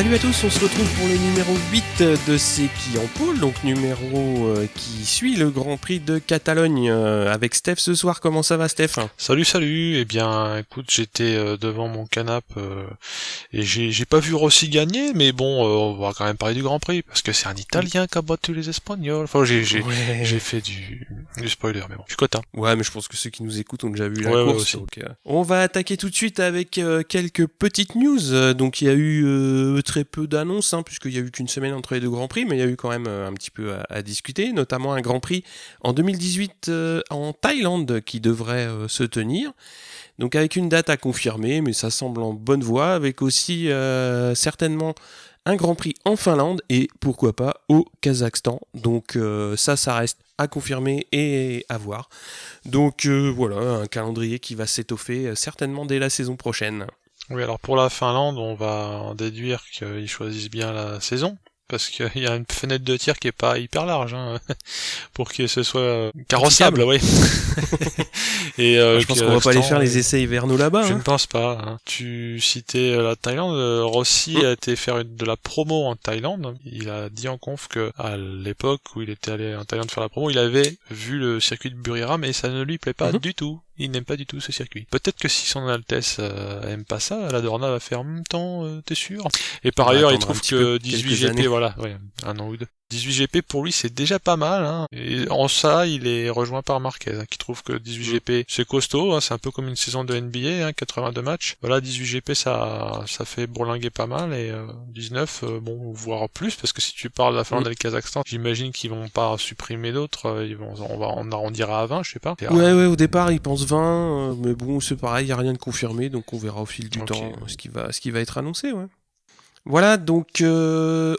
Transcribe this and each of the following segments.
Salut à tous, on se retrouve pour le numéro 8 de C'est qui en pôle, donc numéro qui suit le Grand Prix de Catalogne avec Steph ce soir. Comment ça va Steph ? Salut, eh bien écoute, j'étais devant mon canapé et j'ai pas vu Rossi gagner, mais bon, on va quand même parler du Grand Prix, parce que c'est un Italien qui a battu les Espagnols. Enfin, j'ai fait du spoiler, mais bon, je suis content. Ouais, mais je pense que ceux qui nous écoutent ont déjà vu la Ouais, course. aussi. Donc, on va attaquer tout de suite avec quelques petites news. Donc il y a eu très peu d'annonces, puisqu'il y a eu qu'une semaine entre les deux Grands Prix, mais il y a eu quand même un petit peu à discuter, notamment un Grand Prix en 2018 en Thaïlande qui devrait se tenir. Donc avec une date à confirmer, mais ça semble en bonne voie, avec aussi certainement un Grand Prix en Finlande et pourquoi pas au Kazakhstan. Donc ça reste à confirmer et à voir. Donc voilà, un calendrier qui va s'étoffer certainement dès la saison prochaine. Oui, alors pour la Finlande, on va en déduire qu'ils choisissent bien la saison, parce qu'il y a une fenêtre de tir qui est pas hyper large, pour que ce soit carrossable, oui. Et je pense qu'on va pas aller faire les essais hivernaux là-bas. Je ne pense pas. Tu citais la Thaïlande. Rossi a été faire de la promo en Thaïlande. Il a dit en conf que à l'époque où il était allé en Thaïlande faire la promo, il avait vu le circuit de Buriram et ça ne lui plaît pas du tout. Il n'aime pas du tout ce circuit. Peut-être que si son Altesse aime pas ça, la Dorna va faire en même temps, t'es sûr? Et par ailleurs, il trouve que 18 GP, voilà, ouais, un an ou deux. 18 GP pour lui c'est déjà pas mal, Et en ça il est rejoint par Marquez, qui trouve que 18 GP c'est costaud, c'est un peu comme une saison de NBA, 82 matchs. Voilà, 18 GP ça fait bourlinguer pas mal, et 19 bon, voire plus, parce que si tu parles de la Finlande et le Kazakhstan, j'imagine qu'ils vont pas supprimer d'autres, on arrondira à 20, je sais pas. Ouais, au départ ils pensent 20, mais bon c'est pareil, il y a rien de confirmé, donc on verra au fil du temps ce qui va être annoncé, ouais. Voilà, donc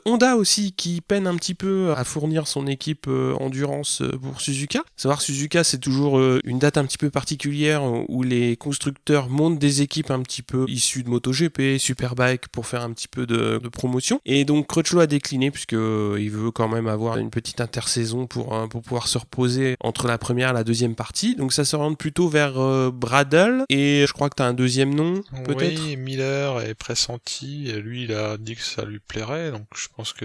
Honda aussi qui peine un petit peu à fournir son équipe endurance pour Suzuka. Savoir Suzuka, c'est toujours une date un petit peu particulière où les constructeurs montent des équipes un petit peu issues de MotoGP, Superbike pour faire un petit peu de promotion. Et donc Crutchlow a décliné puisque il veut quand même avoir une petite intersaison pour pouvoir se reposer entre la première et la deuxième partie. Donc ça s'oriente plutôt vers Bradle, et je crois que tu as un deuxième nom peut-être. Oui, Miller est pressenti, et lui il a dit que ça lui plairait, donc je pense que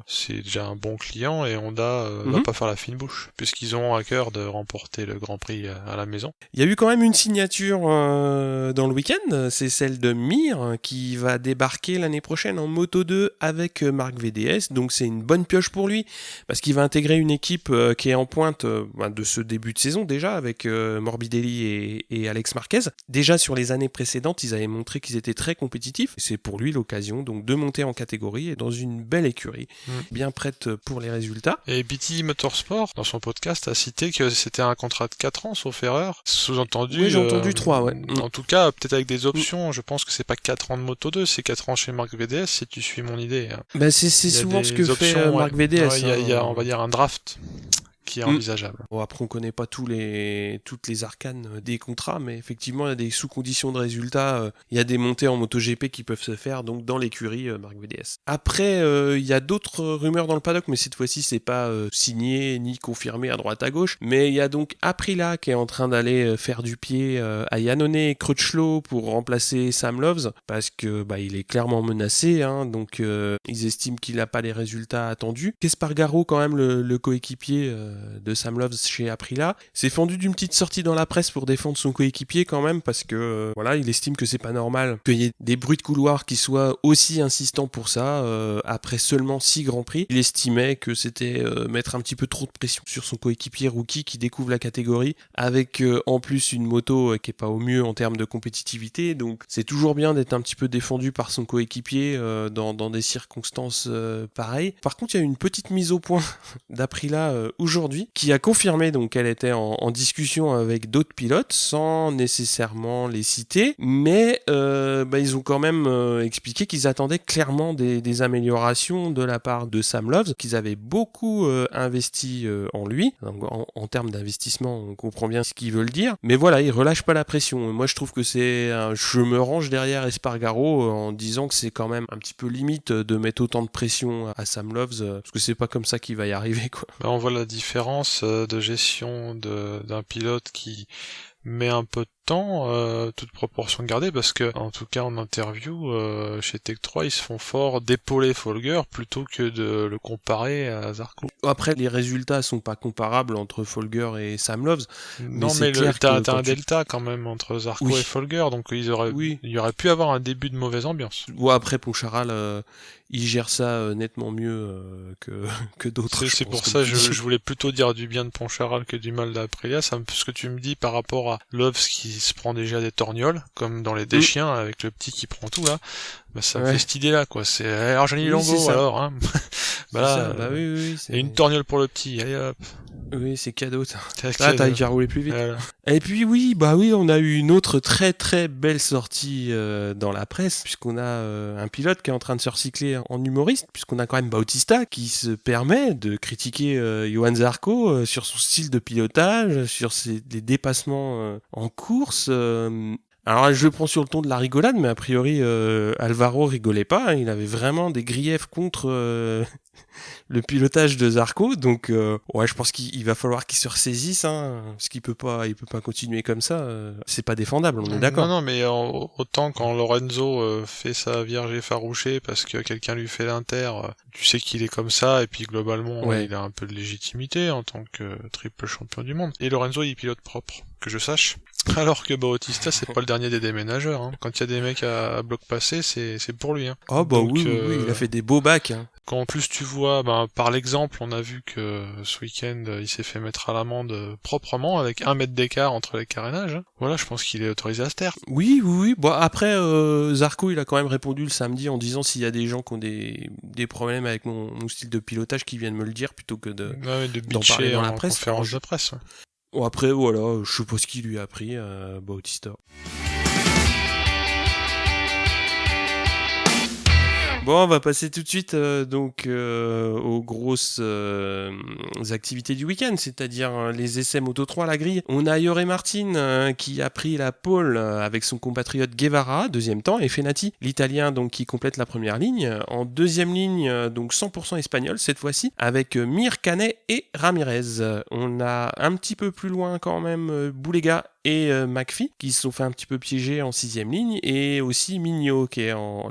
c'est déjà un bon client, et Honda va pas faire la fine bouche, puisqu'ils ont à cœur de remporter le Grand Prix à la maison. Il y a eu quand même une signature dans le week-end, c'est celle de Mir qui va débarquer l'année prochaine en Moto 2 avec Marc VDS, donc c'est une bonne pioche pour lui, parce qu'il va intégrer une équipe qui est en pointe de ce début de saison déjà, avec Morbidelli et Alex Marquez. Déjà sur les années précédentes, ils avaient montré qu'ils étaient très compétitifs, et c'est pour lui l'occasion donc de monter en catégorie et dans une belle écurie, bien prête pour les résultats. Et BT Motorsport, dans son podcast, a cité que c'était un contrat de 4 ans, sauf erreur. Sous-entendu... Oui, j'ai entendu 3, ouais. En tout cas, peut-être avec des options, je pense que c'est pas 4 ans de Moto 2, c'est 4 ans chez Marc VDS, si tu suis mon idée. Bah c'est souvent ce que fait Marc VDS. Il y a, on va dire, un draft qui est envisageable. Bon, après on connaît pas toutes les arcanes des contrats, mais effectivement il y a des sous-conditions de résultats, il y a des montées en MotoGP qui peuvent se faire donc dans l'écurie Marc VDS. Après il y a d'autres rumeurs dans le paddock, mais cette fois-ci c'est pas signé ni confirmé à droite à gauche, mais il y a donc Aprilia qui est en train d'aller faire du pied à Iannone et Crutchlow pour remplacer Sam Loves, parce que il est clairement menacé, donc ils estiment qu'il n'a pas les résultats attendus. Espargaro quand même le coéquipier de Sam Loves chez Aprilia s'est fendu d'une petite sortie dans la presse pour défendre son coéquipier quand même, parce que il estime que c'est pas normal qu'il y ait des bruits de couloir qui soient aussi insistants pour ça après seulement 6 Grands Prix. Il estimait que c'était mettre un petit peu trop de pression sur son coéquipier rookie qui découvre la catégorie avec en plus une moto qui est pas au mieux en termes de compétitivité, donc c'est toujours bien d'être un petit peu défendu par son coéquipier dans des circonstances pareilles. Par contre il y a une petite mise au point d'Aprilia aujourd'hui qui a confirmé donc qu'elle était en discussion avec d'autres pilotes sans nécessairement les citer, mais ils ont quand même expliqué qu'ils attendaient clairement des améliorations de la part de Sam Loves, qu'ils avaient beaucoup investi en lui. Donc, en termes d'investissement, on comprend bien ce qu'ils veulent dire, mais voilà, ils relâchent pas la pression. Moi je trouve que je me range derrière Espargaro en disant que c'est quand même un petit peu limite de mettre autant de pression à Sam Loves, parce que c'est pas comme ça qu'il va y arriver, quoi. On voit la différence de gestion d'un pilote qui met un peu de temps, toute proportion gardée, parce que en tout cas en interview chez Tech 3, ils se font fort d'épauler Folger plutôt que de le comparer à Zarco. Après, les résultats sont pas comparables entre Folger et Sam Loves. Non, mais t'as un delta quand même entre Zarco et Folger, donc il y aurait pu avoir un début de mauvaise ambiance. Après, Poncharal, il gère ça nettement mieux que d'autres. C'est pour ça que je voulais plutôt dire du bien de Poncharal que du mal d'Aprilia. Ce que tu me dis par rapport à Loves qui se prend déjà des torgnoles, comme dans les Deschiens, avec le petit qui prend tout là, ça me fait cette idée-là, quoi. C'est Argeni Longo, alors, hein. Et une torgnole pour le petit, allez hop. Oui, c'est cadeau. T'as déjà roulé plus vite. Voilà. Et puis on a eu une autre très très belle sortie dans la presse, puisqu'on a un pilote qui est en train de se recycler en humoriste, puisqu'on a quand même Bautista qui se permet de critiquer Johan Zarco sur son style de pilotage, sur les dépassements en course. Alors je le prends sur le ton de la rigolade, mais a priori Alvaro rigolait pas, hein, il avait vraiment des griefs contre le pilotage de Zarco, donc je pense qu'il va falloir qu'il se ressaisisse, hein, parce qu'il peut pas continuer comme ça, c'est pas défendable, on est d'accord. Non, mais autant quand Lorenzo fait sa vierge effarouchée parce que quelqu'un lui fait l'inter, tu sais qu'il est comme ça, et puis globalement il a un peu de légitimité en tant que triple champion du monde. Et Lorenzo il pilote propre, que je sache. Alors que Bautista, c'est pas le dernier des déménageurs. Hein. Quand il y a des mecs à bloc passé, c'est pour lui. Hein. Oh bah donc, oui, il a fait des beaux bacs. Hein. Quand en plus tu vois, par l'exemple, on a vu que ce week-end, il s'est fait mettre à l'amende proprement, avec 1 mètre d'écart entre les carénages. Hein. Voilà, je pense qu'il est autorisé à se taire. Oui. Bon, après, Zarco, il a quand même répondu le samedi en disant s'il y a des gens qui ont des problèmes avec mon style de pilotage, qui viennent me le dire plutôt que d'en parler dans la presse. Conférence de presse. Ouais. Bon, après, voilà, je sais pas ce qu'il lui a appris, Bautista. Bon, on va passer tout de suite aux grosses activités du week-end, c'est-à-dire les essais Moto 3 à la grille. On a Jorge Martin qui a pris la pole avec son compatriote Guevara, deuxième temps, et Fenati, l'Italien donc qui complète la première ligne. En deuxième ligne, donc 100% espagnol cette fois-ci, avec Mir, Canet et Ramirez. On a un petit peu plus loin quand même Boulega et McPhee qui se sont fait un petit peu piéger en 6ème ligne, et aussi Mignot qui est en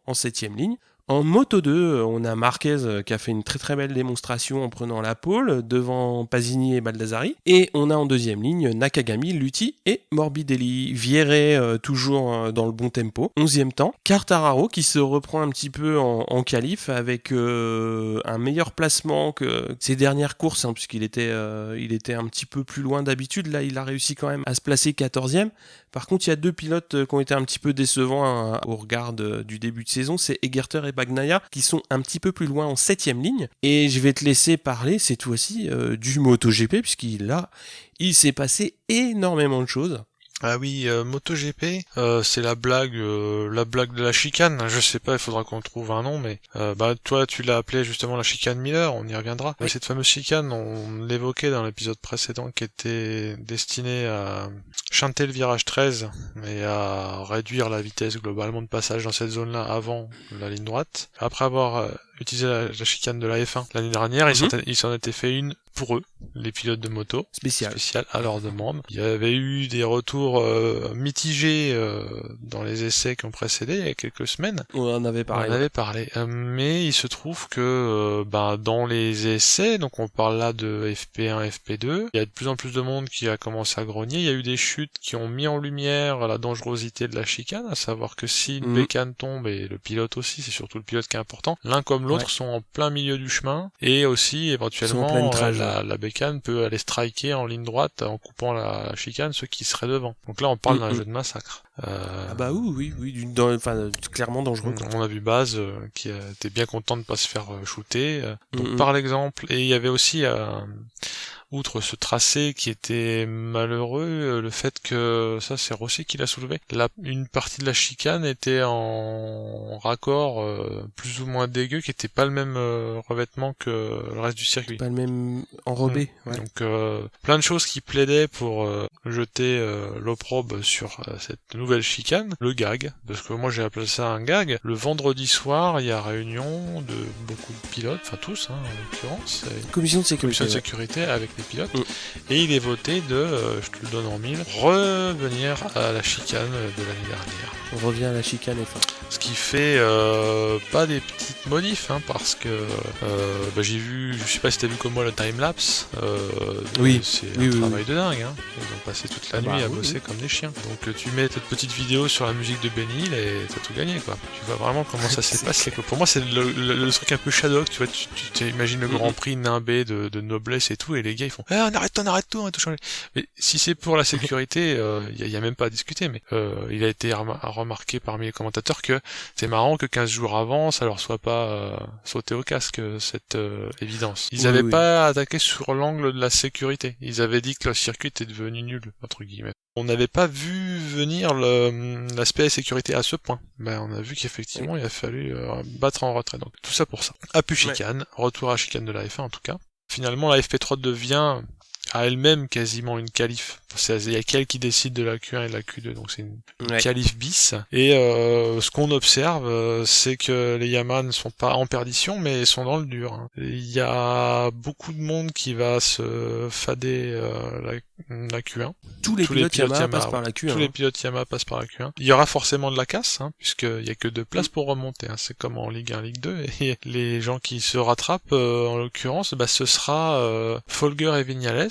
7ème ligne. En Moto 2, on a Marquez qui a fait une très très belle démonstration en prenant la pole devant Pasini et Baldassari. Et on a en deuxième ligne Nakagami, Lutti et Morbidelli. Vierret toujours dans le bon tempo, 11e temps. Quartararo qui se reprend un petit peu en qualif avec un meilleur placement que ses dernières courses, hein, puisqu'il était un petit peu plus loin d'habitude. Là, il a réussi quand même à se placer 14e. Par contre, il y a 2 pilotes qui ont été un petit peu décevants au regard du début de saison, c'est Egerter et Bagnaia qui sont un petit peu plus loin en 7ème ligne. Et je vais te laisser parler cette fois-ci du MotoGP, il s'est passé énormément de choses. Ah oui, MotoGP, c'est la blague de la chicane. Je sais pas, il faudra qu'on trouve un nom, mais toi tu l'as appelé justement la chicane Miller, on y reviendra. Oui. Cette fameuse chicane, on l'évoquait dans l'épisode précédent, qui était destinée à chanter le virage 13 et à réduire la vitesse globalement de passage dans cette zone-là avant la ligne droite. Après avoir utilisé la chicane de la F1 l'année dernière, ils s'en étaient fait une pour eux, les pilotes de moto, spécial à leur demande. Il y avait eu des retours mitigés dans les essais qui ont précédé il y a quelques semaines. On en avait parlé. Mais il se trouve que dans les essais, donc on parle là de FP1, FP2, il y a de plus en plus de monde qui a commencé à grogner. Il y a eu des chutes qui ont mis en lumière la dangerosité de la chicane, à savoir que si une bécane tombe, et le pilote aussi, c'est surtout le pilote qui est important, l'un comme l'autre sont en plein milieu du chemin, et aussi éventuellement la bécane peut aller striker en ligne droite en coupant la chicane ceux qui seraient devant. Donc là on parle d'un jeu de massacre. Oui, clairement dangereux. On a vu Baz qui était bien content de pas se faire shooter. Donc par l'exemple, et il y avait aussi outre ce tracé qui était malheureux, le fait que, ça c'est Rossi qui l'a soulevé, une partie de la chicane était en raccord plus ou moins dégueu, qui était pas le même revêtement que le reste du circuit. Pas le même enrobé. Ouais. Donc plein de choses qui plaidaient pour jeter l'opprobre sur cette nouvelle chicane. Le gag, parce que moi j'ai appelé ça un gag. Le vendredi soir, il y a réunion de beaucoup de pilotes, enfin tous en l'occurrence. Commission de sécurité avec circuit pilote, et il est voté je te le donne en mille, revenir à la chicane de l'année dernière. On revient à la chicane F1. Ce qui fait pas des petites modifs, hein, parce que j'ai vu, je sais pas si t'as vu comme moi le timelapse, c'est un travail de dingue, hein. Ils ont passé toute la nuit à bosser comme des chiens. Donc tu mets cette petite vidéo sur la musique de Benny Hill et t'as tout gagné, quoi. Tu vois vraiment comment ça s'est passé. Pour moi c'est le truc un peu Shadowhawk, tu vois, tu t'imagines le Grand Prix nimbé de noblesse et tout, et les gars ils font on arrête tout, on va tout changer. Mais si c'est pour la sécurité, y a même pas à discuter, mais il a été remarqué parmi les commentateurs que c'est marrant que 15 jours avant, ça leur soit pas sauté au casque, cette évidence. Ils avaient pas attaqué sur l'angle de la sécurité. Ils avaient dit que le circuit était devenu nul, entre guillemets. On n'avait pas vu venir l'aspect sécurité à ce point. On a vu qu'effectivement, il a fallu battre en retrait. Donc, tout ça pour ça. Plus chicane. Retour à chicane de la F1, en tout cas. Finalement, la FP3 devient à elle-même quasiment une qualif. Il y a qu'elle qui décide de la Q1 et de la Q2, donc c'est une qualif bis. Et ce qu'on observe, c'est que les Yamaha ne sont pas en perdition, mais sont dans le dur, hein. Il y a beaucoup de monde qui va se fader la Q1. Tous les pilotes Yamaha passent par la Q1. Tous les pilotes Yamaha passent par la Q1. Il y aura forcément de la casse, hein, puisqu'il y a que 2 places pour remonter, hein. C'est comme en Ligue 1, Ligue 2. Et les gens qui se rattrapent, en l'occurrence, ce sera Folger et Vignales.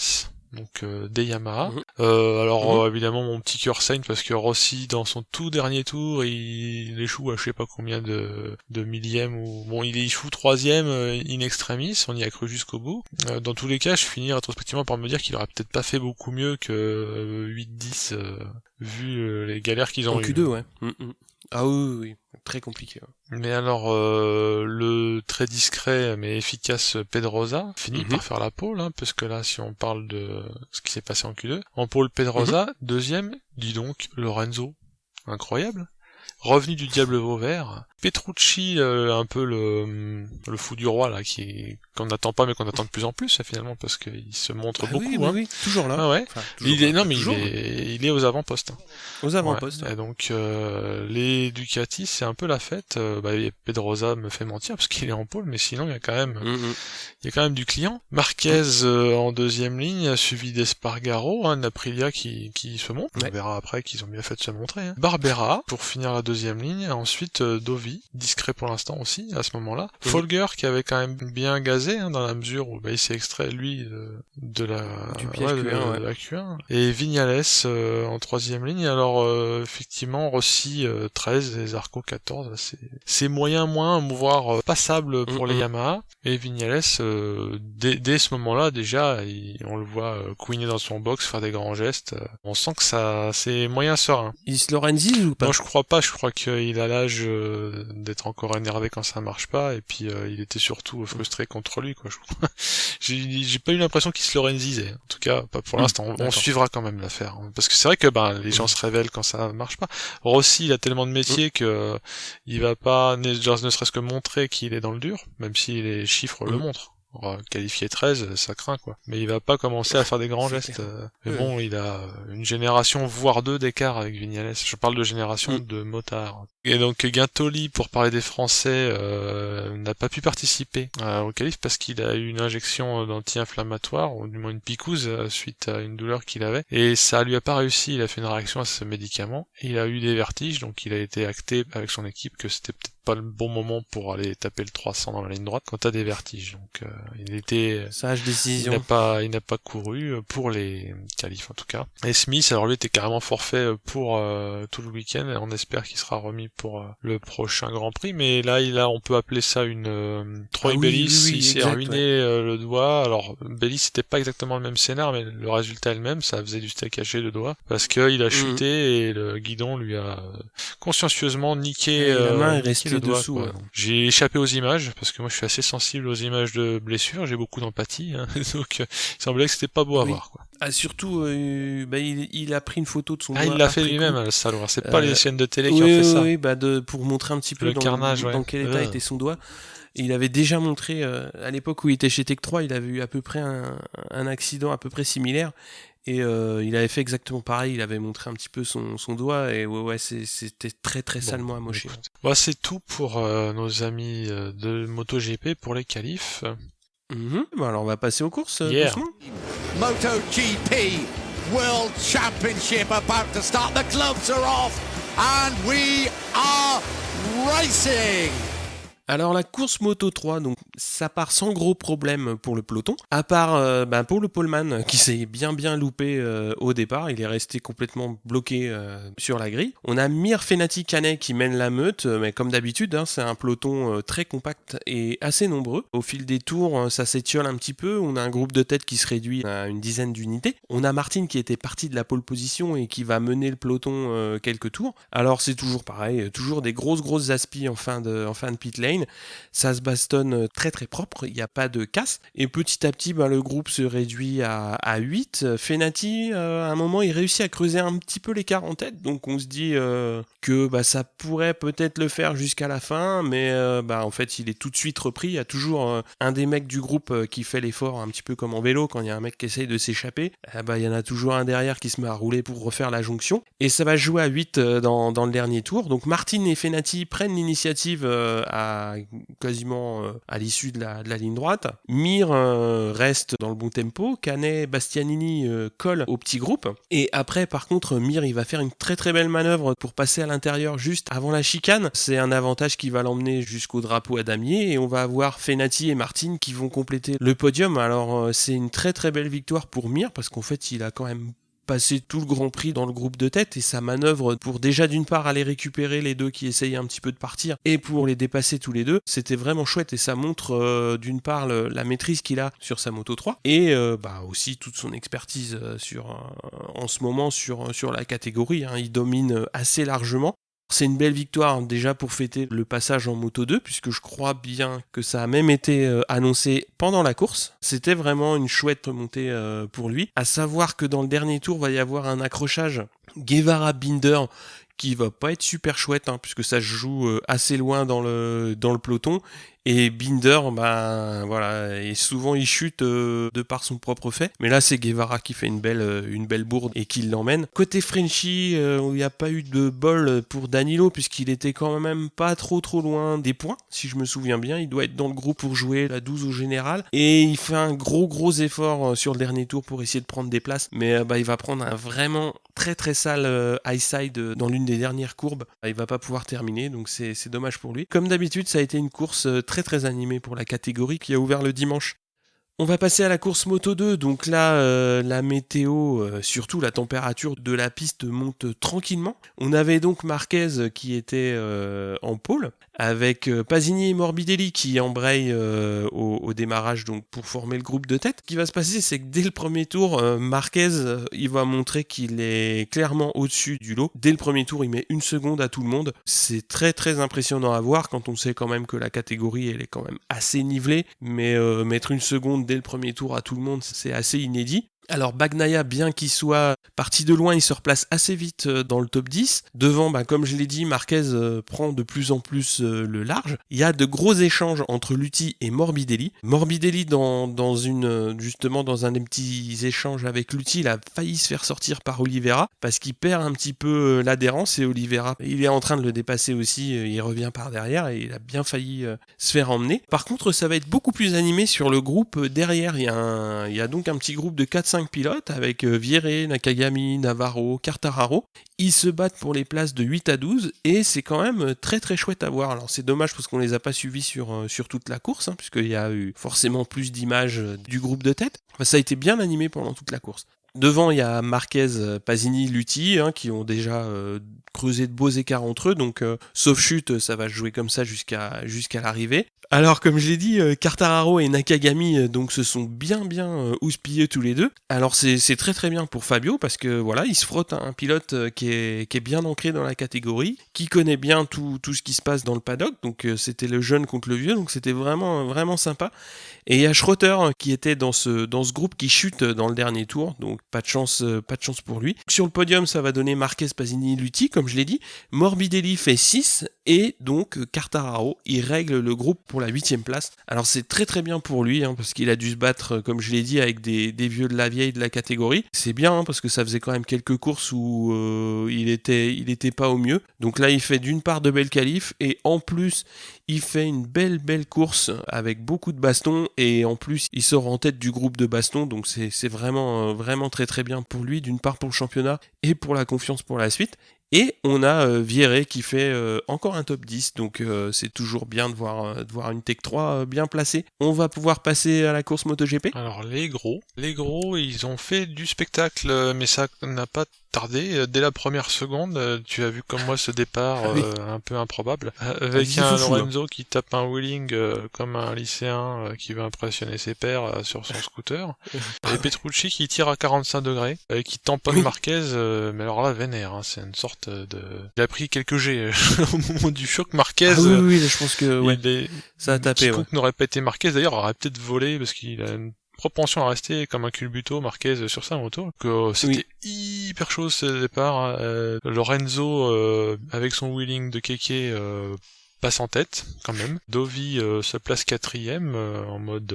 Donc des Yamaha. Évidemment mon petit cœur saigne parce que Rossi dans son tout dernier tour il échoue à je sais pas combien de millièmes, ou il échoue 3ème in extremis, on y a cru jusqu'au bout. Dans tous les cas je finis rétrospectivement par me dire qu'il aurait peut-être pas fait beaucoup mieux que 8-10 vu les galères qu'ils ont eues. En Q2 ouais. Ah oui, très compliqué. Mais alors, le très discret mais efficace Pedrosa finit par faire la pole, hein, parce que là, si on parle de ce qui s'est passé en Q2, en pole Pedrosa, 2ème, dis donc, Lorenzo, incroyable, revenu du Diable Vauvert, Petrucci, un peu le fou du roi là, qu'on n'attend pas mais qu'on attend de plus en plus finalement parce qu'il se montre beaucoup. Oui, toujours là. Ah ouais. Enfin, toujours il est aux avant-postes. Aux avant-postes. Et donc les Ducati c'est un peu la fête. Pedrosa me fait mentir parce qu'il est en pôle, mais sinon il y a quand même du client. Marquez en 2ème ligne, suivi d'Espargaro, Aprilia qui se monte. On verra après qu'ils ont bien fait de se montrer. Hein. Barbera pour finir la 2ème ligne. Ensuite Dovi, discret pour l'instant aussi à ce moment-là. Folger qui avait quand même bien gazé, hein, dans la mesure où il s'est extrait lui de la Q1. Et Vignales en 3ème ligne. Alors effectivement Rossi 13 et Zarco 14, c'est moyen voire passable pour les Yamaha. Et Vignales dès ce moment-là déjà on le voit couiner dans son box, faire des grands gestes. On sent que ça c'est moyen serein. Il se Lorenzise ou pas? Non, je crois pas, je crois qu'il a l'âge d'être encore énervé quand ça marche pas, et puis il était surtout frustré contre lui, quoi. J'ai pas eu l'impression qu'il se Lorenzisait. En tout cas, pas pour l'instant. On suivra quand même l'affaire, hein. Parce que c'est vrai que les gens se révèlent quand ça marche pas. Rossi, il a tellement de métiers que il va pas ne serait-ce que montrer qu'il est dans le dur, même si les chiffres le montrent. Qualifié 13, ça craint, quoi. Mais il va pas commencer à faire des grands gestes. Mais bon, il a une génération, voire 2 d'écart avec Vignales. Je parle de génération de motards. Et donc Guintoli, pour parler des Français, n'a pas pu participer au qualif parce qu'il a eu une injection d'anti-inflammatoire, ou du moins une picouse, suite à une douleur qu'il avait. Et ça lui a pas réussi, il a fait une réaction à ce médicament. Et il a eu des vertiges, donc il a été acté avec son équipe que c'était peut-être pas le bon moment pour aller taper le 300 dans la ligne droite quand t'as des vertiges. Donc il était sage décision. Il n'a pas couru pour les qualifs en tout cas. Et Smith, alors lui était carrément forfait pour tout le week-end. Et on espère qu'il sera remis pour le prochain Grand Prix. Mais là, on peut appeler ça une Troy Bellis. Il s'est ruiné le doigt. Alors Bellis, c'était pas exactement le même scénar, mais le résultat est le même. Ça faisait du steak haché de doigt parce qu'il a chuté et le guidon lui a consciencieusement niqué. La main est restée dessous. J'ai échappé aux images parce que moi je suis assez sensible aux images de blessures, j'ai beaucoup d'empathie, hein, donc il semblait que c'était pas beau à voir, quoi. Ah, surtout, il a pris une photo de son doigt. Il l'a fait lui-même, le salaud. C'est pas les chaînes de télé qui ont fait ça. Oui, pour montrer un petit peu dans quel état était son doigt. Et il avait déjà montré, à l'époque où il était chez Tech 3, il avait eu à peu près un accident à peu près similaire. Et il avait fait exactement pareil, il avait montré un petit peu son doigt, et c'était très très salement amoché. C'est tout pour nos amis de MotoGP pour les qualifs. Alors on va passer aux courses doucement. MotoGP World Championship about to start. The gloves are off and we are racing. Alors la course Moto 3, donc ça part sans gros problème pour le peloton, à part pour le poleman qui s'est bien loupé au départ, il est resté complètement bloqué sur la grille. On a Mir Fenati Canet qui mène la meute, mais comme d'habitude, c'est un peloton très compact et assez nombreux. Au fil des tours, ça s'étiole un petit peu, on a un groupe de tête qui se réduit à une dizaine d'unités. On a Martin qui était parti de la pole position et qui va mener le peloton quelques tours. Alors c'est toujours pareil, toujours des grosses aspis en fin de pit lane. Ça se bastonne très propre, il n'y a pas de casse. Et petit à petit, le groupe se réduit à 8. Fenati, à un moment, il réussit à creuser un petit peu l'écart en tête. Donc on se dit que ça pourrait peut-être le faire jusqu'à la fin. Mais en fait, il est tout de suite repris. Il y a toujours un des mecs du groupe qui fait l'effort, un petit peu comme en vélo. Quand il y a un mec qui essaye de s'échapper, il y en a toujours un derrière qui se met à rouler pour refaire la jonction. Et ça va jouer à 8 dans le dernier tour. Donc Martin et Fenati prennent l'initiative quasiment à l'issue de la ligne droite. Mir reste dans le bon tempo. Canet, Bastianini collent au petit groupe. Et après, par contre, Mir, il va faire une très belle manœuvre pour passer à l'intérieur juste avant la chicane. C'est un avantage qui va l'emmener jusqu'au drapeau à damier. Et on va avoir Fenati et Martin qui vont compléter le podium. Alors, c'est une très belle victoire pour Mir parce qu'en fait, il a quand même passer tout le Grand Prix dans le groupe de tête et sa manœuvre pour déjà d'une part aller récupérer les deux qui essayaient un petit peu de partir et pour les dépasser tous les deux, c'était vraiment chouette et ça montre d'une part la maîtrise qu'il a sur sa Moto 3 et aussi toute son expertise en ce moment sur la catégorie, il domine assez largement. C'est une belle victoire déjà pour fêter le passage en Moto 2 puisque je crois bien que ça a même été annoncé pendant la course. C'était vraiment une chouette remontée pour lui. À savoir que dans le dernier tour, va y avoir un accrochage Guevara-Binder qui va pas être super chouette puisque ça se joue assez loin dans le peloton. Et Binder, et souvent il chute de par son propre fait. Mais là, c'est Guevara qui fait une belle bourde et qui l'emmène. Côté Frenchy, il n'y a pas eu de bol pour Danilo puisqu'il était quand même pas trop loin des points. Si je me souviens bien, il doit être dans le groupe pour jouer la 12 au général. Et il fait un gros effort sur le dernier tour pour essayer de prendre des places. Mais il va prendre un vraiment très sale high side dans l'une des dernières courbes. Il va pas pouvoir terminer, donc c'est dommage pour lui. Comme d'habitude, ça a été une course très animée pour la catégorie qui a ouvert le dimanche. On va passer à la course Moto 2, donc là la météo, surtout la température de la piste monte tranquillement. On avait donc Marquez qui était en pôle, avec Pasini et Morbidelli qui embrayent au démarrage donc pour former le groupe de tête. Ce qui va se passer, c'est que dès le premier tour, Marquez il va montrer qu'il est clairement au-dessus du lot. Dès le premier tour, il met 1 seconde à tout le monde. C'est très impressionnant à voir quand on sait quand même que la catégorie elle est quand même assez nivelée, mais mettre 1 seconde dès le premier tour à tout le monde, c'est assez inédit. Alors Bagnaia, bien qu'il soit parti de loin, il se replace assez vite dans le top 10. Devant, comme je l'ai dit, Marquez prend de plus en plus le large. Il y a de gros échanges entre Lutti et Morbidelli. Morbidelli, dans un des petits échanges avec Lutti, il a failli se faire sortir par Oliveira parce qu'il perd un petit peu l'adhérence et Oliveira, il est en train de le dépasser aussi, il revient par derrière et il a bien failli se faire emmener. Par contre, ça va être beaucoup plus animé sur le groupe derrière. Il y a donc un petit groupe de 4-5 pilotes avec Vieré, Nakagami, Navarro, Quartararo. Ils se battent pour les places de 8 à 12 et c'est quand même très chouette à voir. Alors c'est dommage parce qu'on les a pas suivis sur toute la course, puisqu'il y a eu forcément plus d'images du groupe de tête. Ça a été bien animé pendant toute la course. Devant, il y a Marquez, Pasini, Lutti qui ont déjà creusé de beaux écarts entre eux, donc sauf chute, ça va jouer comme ça jusqu'à l'arrivée. Alors comme je l'ai dit, Quartararo et Nakagami donc se sont bien houspillés tous les deux. Alors c'est très bien pour Fabio parce que voilà, il se frotte à un pilote qui est bien ancré dans la catégorie, qui connaît bien tout ce qui se passe dans le paddock, donc c'était le jeune contre le vieux, donc c'était vraiment sympa. Et il y a Schroeter qui était dans ce groupe qui chute dans le dernier tour, donc pas de chance pour lui. Sur le podium, ça va donner Marquez, Pasini, Lutti, comme je l'ai dit. Morbidelli fait 6 et donc Quartararo, il règle le groupe pour la 8e place. Alors c'est très bien pour lui, parce qu'il a dû se battre, comme je l'ai dit, avec des vieux de la vieille de la catégorie. C'est bien, parce que ça faisait quand même quelques courses où il était pas au mieux. Donc là, il fait d'une part de belles qualifs et en plus, Il fait une belle course avec beaucoup de bastons et en plus il sort en tête du groupe de bastons, donc c'est vraiment très bien pour lui, d'une part pour le championnat et pour la confiance pour la suite. Et on a Vieré qui fait encore un top 10, donc c'est toujours bien de voir une Tech 3 bien placée. On va pouvoir passer à la course MotoGP. Alors les gros, ils ont fait du spectacle, mais ça n'a pas tardé. Dès la première seconde, tu as vu comme moi ce départ un peu improbable, avec un Lorenzo qui tape un wheeling comme un lycéen qui veut impressionner ses pairs sur son scooter, et Petrucci qui tire à 45 degrés, et qui tamponne Marquez, mais alors là vénère, hein, c'est une sorte il a pris quelques G au moment du choc. Marquez, oui, je pense que ça a tapé. Quiconque n'aurait pas été Marquez d'ailleurs aurait peut-être volé parce qu'il a une propension à rester comme un culbuto Marquez sur sa moto. Que c'était hyper chaud ce départ. Lorenzo avec son wheeling de kéké passe en tête quand même. Dovi se place 4ème en mode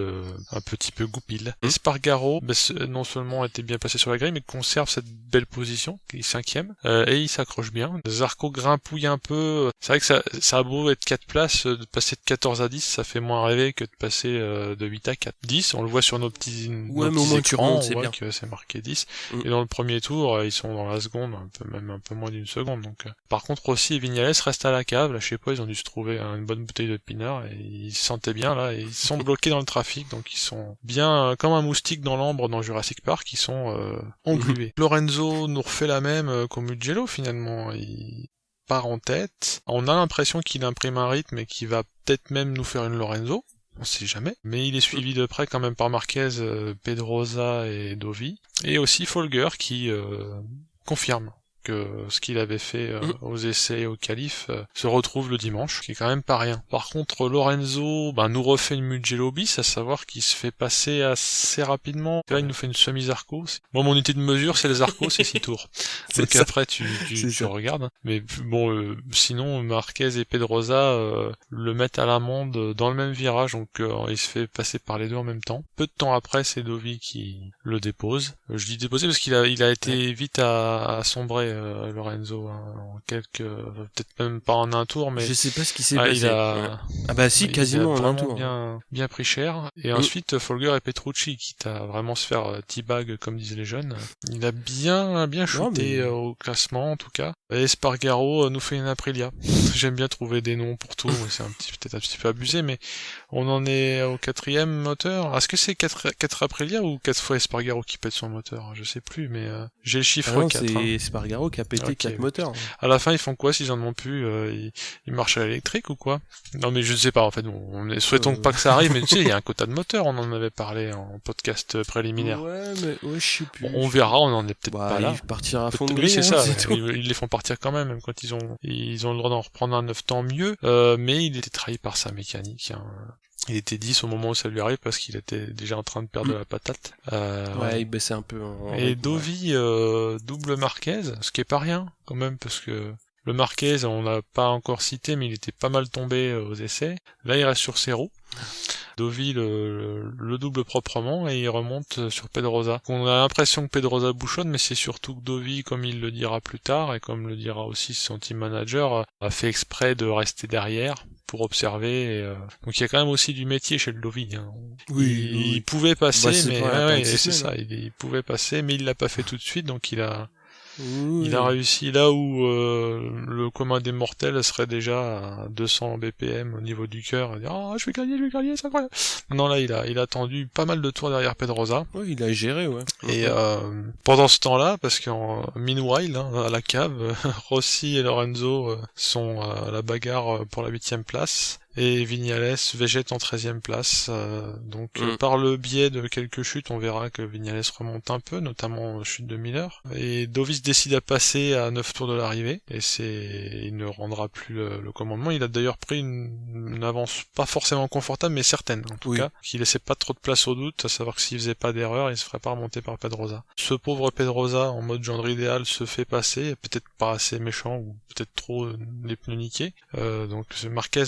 un petit peu goupil. Espargaro non seulement était bien placé sur la grille mais conserve cette belle position, il est 5ème, et il s'accroche bien. Zarco grimpouille un peu. C'est vrai que ça a beau être 4 places, de passer de 14 à 10 ça fait moins rêver que de passer de 8 à 4. 10 on le voit sur nos petits écrans, on voit que c'est marqué 10. Et dans le premier tour ils sont dans la seconde, même un peu moins d'une seconde. Donc par contre Rossi et Vignales restent à la cave, là je sais pas, ils ont dû se trouver une bonne bouteille de pinard et ils se sentaient bien là, et ils sont bloqués dans le trafic, donc ils sont bien comme un moustique dans l'ambre dans Jurassic Park, ils sont englués. Lorenzo nous refait la même qu'au Mugello finalement, il part en tête, on a l'impression qu'il imprime un rythme et qu'il va peut-être même nous faire une Lorenzo, on sait jamais, mais il est suivi de près quand même par Marquez, Pedrosa et Dovi, et aussi Folger qui confirme que ce qu'il avait fait aux essais et au qualif se retrouve le dimanche, qui est quand même pas rien. Par contre, Lorenzo nous refait une Mugello bis, à savoir qu'il se fait passer assez rapidement. Là, il nous fait une semi-Zarco. Bon, mon unité de mesure, c'est les Zarco, c'est 6 tours. Donc ça. Après, tu regardes. Mais bon, sinon, Marquez et Pedrosa le mettent à l'amende dans le même virage, donc il se fait passer par les deux en même temps. Peu de temps après, c'est Dovi qui le dépose. Je dis déposer parce qu'il a été vite à sombrer Lorenzo en peut-être même pas en un tour, mais je sais pas ce qui s'est passé. Quasiment en un tour. Bien pris cher. Et ensuite Folger et Petrucci, quitte à vraiment se faire teabag comme disent les jeunes, il a bien shooté au classement en tout cas. Et Espargaro nous fait une Aprilia. J'aime bien trouver des noms pour tout, c'est peut-être un petit peu abusé, mais on en est au 4ème moteur. Est-ce que c'est 4 Aprilia ou 4 fois Espargaro qui pète son moteur? Je sais plus, mais j'ai le chiffre 4. C'est Espargaro qui a pété 4 moteurs. À la fin, ils font quoi s'ils en ont plus? Ils marchent à l'électrique ou quoi? Non, mais je ne sais pas, en fait. Souhaitons pas que ça arrive, mais tu sais, il y a un quota de moteur, on en avait parlé en podcast préliminaire. Ouais, je sais plus. Bon, on verra, on en est peut-être pas là. Ils partiront à fond de grille, oui, c'est ça. Ils les font partir quand même quand ils ont le droit d'en reprendre un 9 temps mieux, mais il était trahi par sa mécanique, hein. Il était 10 au moment où ça lui arrive parce qu'il était déjà en train de perdre de la patate. Il baissait un peu. Et Dovi double Marquez, ce qui est pas rien quand même, parce que le Marquez, on l'a pas encore cité, mais il était pas mal tombé aux essais. Là, il reste sur ses roues. Dovi le double proprement et il remonte sur Pedrosa. On a l'impression que Pedrosa bouchonne, mais c'est surtout que Dovi, comme il le dira plus tard et comme le dira aussi son team manager, a fait exprès de rester derrière pour observer. Donc il y a quand même aussi du métier chez le Dovi. Hein. Il pouvait passer, il pouvait passer, mais il l'a pas fait tout de suite, donc il a réussi là où le commun des mortels serait déjà à 200 BPM au niveau du cœur, à dire je vais gagner, c'est incroyable. Non, là il a attendu pas mal de tours derrière Pedrosa. Oui, il a géré, ouais. Et pendant ce temps-là, parce qu'en meanwhile, à la cave, Rossi et Lorenzo sont à la bagarre pour la 8ème place. Et Vignales végète en 13ème place, donc par le biais de quelques chutes, on verra que Vignales remonte un peu, notamment chute de Miller. Et Dovi décide à passer à 9 tours de l'arrivée, et il ne rendra plus le commandement. Il a d'ailleurs pris une avance pas forcément confortable, mais certaine, en tout cas, qui laissait pas trop de place au doute, à savoir que s'il faisait pas d'erreur, il se ferait pas remonter par Pedrosa. Ce pauvre Pedrosa, en mode gendre idéal, se fait passer, peut-être pas assez méchant, ou peut-être trop les pneus niqués. Donc Marquez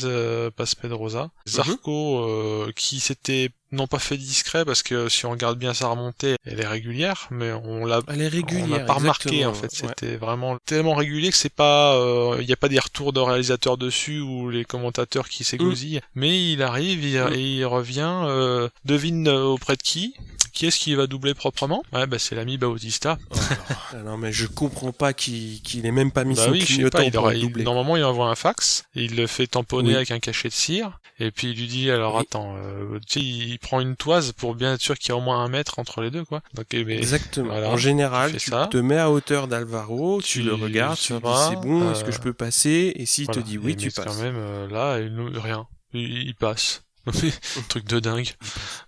passe Pedrosa. Zarco qui s'était non pas fait discret parce que si on regarde bien sa remontée, elle est régulière, mais on l'a pas remarqué en fait. C'était vraiment tellement régulier que c'est pas, il y a pas des retours de réalisateurs dessus ou les commentateurs qui s'égousillent. Mais il arrive et il revient. Devine auprès de qui est-ce qui va doubler proprement? Ouais, bah c'est l'ami Bautista. Non mais je comprends pas qu'il ait même pas mis son clignotant pour le doubler. Normalement il envoie un fax, il le fait tamponner avec un cachet de cire, et puis il lui dit alors attends, tu sais, il prend une toise pour bien être sûr qu'il y a au moins 1 mètre entre les deux quoi. Donc, exactement. Voilà, en général, tu te mets à hauteur d'Alvaro, tu le regardes, tu dis c'est bon, est-ce que je peux passer? Et s'il te dit oui, tu passes. Quand même là, rien, il passe. Truc de dingue.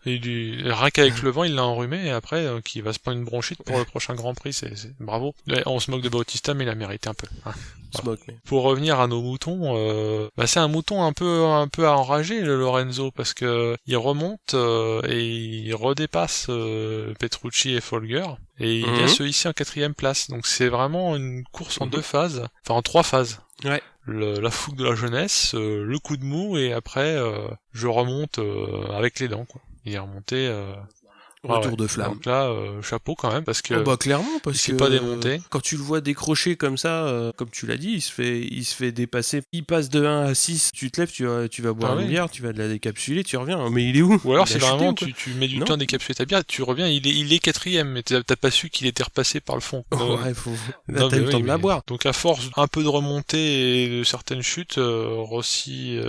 Rien qu'avec le vent, il l'a enrhumé et après, il va se prendre une bronchite pour le prochain Grand Prix. C'est bravo. On se moque de Bautista, mais il a mérité un peu. Hein. Voilà. Pour revenir à nos moutons, c'est un mouton un peu enragé, le Lorenzo, parce que il remonte et il redépasse Petrucci et Folger et il vient se hisser en 4e place. Donc c'est vraiment une course en 2 phases, enfin en 3 phases. Ouais. La fougue de la jeunesse, le coup de mou et après je remonte avec les dents quoi. Il est remonté retour de flamme. Donc là chapeau quand même parce que clairement parce que pas démonté. Quand tu le vois décrocher comme ça comme tu l'as dit, il se fait dépasser. Il passe de 1 à 6, tu te lèves, tu vas boire une bière, tu vas de la décapsuler, tu reviens. Mais il est où? Ou alors c'est vraiment tu mets du temps à décapsuler ta bière, tu reviens, il est 4e mais t'as pas su qu'il était repassé par le fond. Ouais, t'as eu le temps de la boire. Donc à force un peu de remontée et de certaines chutes, Rossi